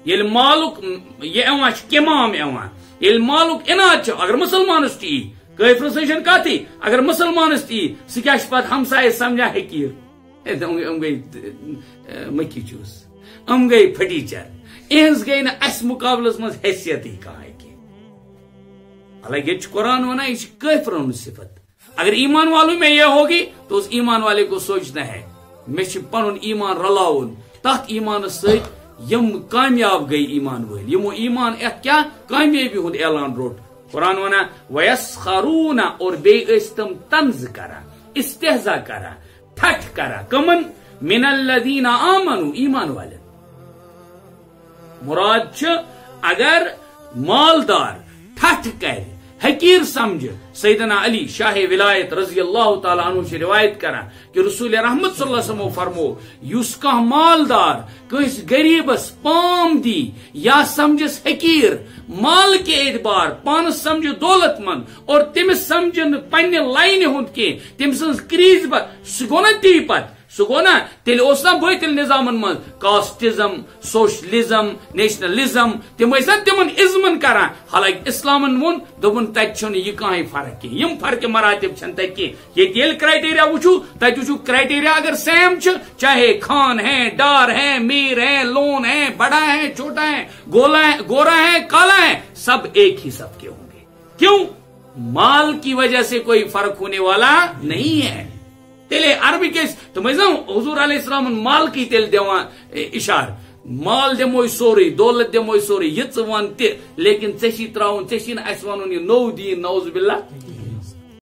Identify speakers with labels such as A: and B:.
A: یل مالک یہ کمام یل مالک انعد اگر مسلمانس تی کافر سن کتی اگر مسلمانس تی سہ پہ ہمسائے سمجھا حقیر گئی مکھی چوس گئی پھٹیچر اہز گئی نا اس مقابلس مز حیثیت کھانے کی حالانکہ یہ قرآن ونان یہ کافرن صفت اگر ایمان والوں میں یہ ہوگی تو اس ایمان والے کو سوچنا ہے میں پن ایمان رلاون تک ایمان ست یم کامیاب گئی ایمان ول یمو ایمان ات کیا کامیابی ہند اعلان روٹ قرآن ونان ویسخرون اور بیس تم طنز کرا استہزا کرا ٹھٹ کرا کمن من الذین آمنوا ایمان والے مراد اگر مالدار ٹھٹ کر حقیر سمجھ سیدنا علی شاہ ولایت رضی اللہ تعالیٰ عنہ سے روایت کرا کہ رسول رحمت صلی اللہ علیہ وسلم فرمو یس کان مالدار کس غریبس پام دی یا سمجھس حقیر مال کے اعتبار پانس سمجھ دولت مند اور تمس سمجھ پنہ لائن ہند کی تم سن کریز سہ گو نا تی پت سہ گو نا تیل نا باطل نظام من کاسٹزم سوشلزم نیشنلزم تم تمن ازمن کران حالانکہ اسلامن وون دپن تت یہ کہیں فرق کی یم فرق مراتب چھ تت کی یہ کرائٹیریا وچو تت وچو کرائٹیریا اگر سیم چاہے خان ہے ڈار ہے میر ہے لون ہے بڑا ہے چھوٹا ہے گورا ہے کالا ہے سب ایک ہی سب کے ہوں گے کیوں مال کی وجہ سے کوئی فرق ہونے والا نہیں ہے تیلے عربی کے تو میں حضور علیہ السلام مال کی تیل دیوان اشار مال دموی سوری دولت دموی سوری یہ ون تہ لیکن ٹھیک تراؤن ٹھیک اس ون یہ نو دین نعوذ باللہ